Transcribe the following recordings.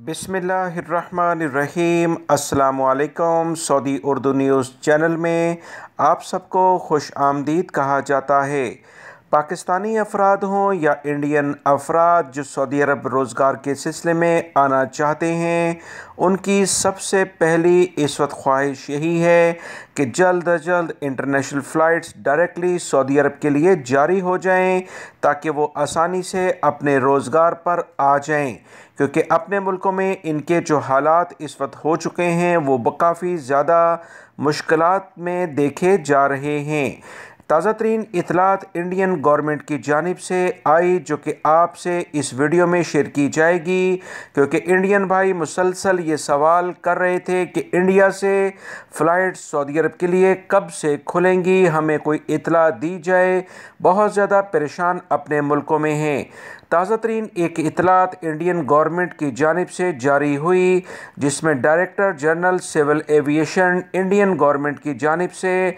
बिस्मिल्लाहिर्रहमानिर्रहीम। अस्सलामुअलैकुम। Saudi Urdu news channel में आप सबको खुश आमदीद कहा जाता है। पाकिस्तानी अफराद हों या इंडियन अफराद जो सऊदी अरब रोज़गार के सिलसिले में आना चाहते हैं, उनकी सबसे पहली इस वक्त ख्वाहिश यही है कि जल्द अज जल्द इंटरनेशनल फ़्लाइट्स डायरेक्टली सऊदी अरब के लिए जारी हो जाएं, ताकि वो आसानी से अपने रोज़गार पर आ जाएं, क्योंकि अपने मुल्कों में इनके जो हालात इस वक्त हो चुके हैं वो काफ़ी ज़्यादा मुश्किलात में देखे जा रहे हैं। ताज़ा तरीन इतलात इंडियन गवर्नमेंट की जानिब से आई, जो कि आपसे इस वीडियो में शेयर की जाएगी, क्योंकि इंडियन भाई मुसलसल ये सवाल कर रहे थे कि इंडिया से फ़्लाइट सऊदी अरब के लिए कब से खुलेंगी, हमें कोई इतला दी जाए। बहुत ज़्यादा परेशान अपने मुल्कों में हैं। ताज़ा तरीन एक इतलात इंडियन गवर्नमेंट की जानिब से जारी हुई, जिसमें director general civil aviation Indian government की जानिब से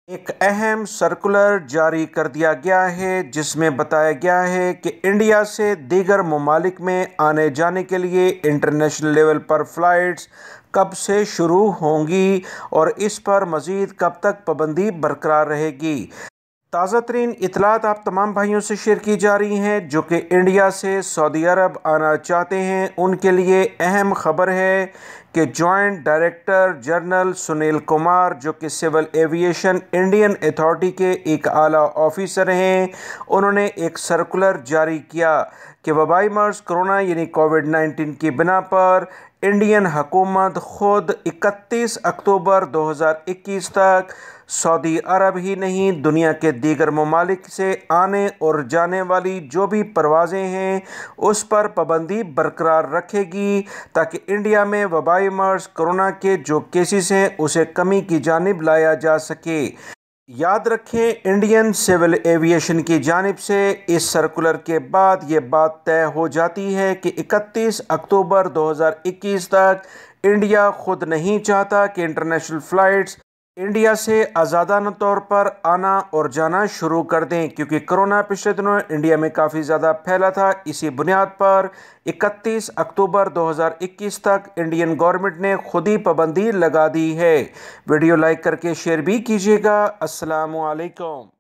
एक अहम सर्कुलर जारी कर दिया गया है, जिसमें बताया गया है कि इंडिया से दीगर ममालिक में आने जाने के लिए इंटरनेशनल लेवल पर फ़्लाइट्स कब से शुरू होंगी और इस पर मज़ीद कब तक पाबंदी बरकरार रहेगी। ताज़ा तरीन इतलात आप तमाम भाइयों से शेयर की जा रही हैं जो कि इंडिया से सऊदी अरब आना चाहते हैं। उनके लिए अहम खबर है कि joint director general Sunil Kumar, जो कि सिविल एविएशन इंडियन अथॉरिटी के एक आला ऑफिसर हैं, उन्होंने एक सर्कुलर जारी किया कि वबाई मर्ज़ कोरोना यानी कोविड-19 की बिना पर इंडियन हुकूमत ख़ुद 31 अक्टूबर 2021 तक सऊदी अरब ही नहीं, दुनिया के दीगर ममालिक से आने और जाने वाली जो भी परवाज़ें हैं उस पर पाबंदी बरकरार रखेगी, ताकि इंडिया में वबाई मर्ज़ कोरोना के जो केसेस हैं उसे कमी की जानिब लाया जा सके। याद रखें, इंडियन सिविल एविएशन की जानिब से इस सर्कुलर के बाद ये बात तय हो जाती है कि 31 अक्टूबर 2021 तक इंडिया ख़ुद नहीं चाहता कि इंटरनेशनल फ़्लाइट्स इंडिया से आज़ादाना तौर पर आना और जाना शुरू कर दें, क्योंकि कोरोना पिछले दिनों इंडिया में काफ़ी ज़्यादा फैला था। इसी बुनियाद पर 31 अक्टूबर 2021 तक इंडियन गवर्नमेंट ने खुद ही पाबंदी लगा दी है। वीडियो लाइक करके शेयर भी कीजिएगा। अस्सलामु अलैकुम।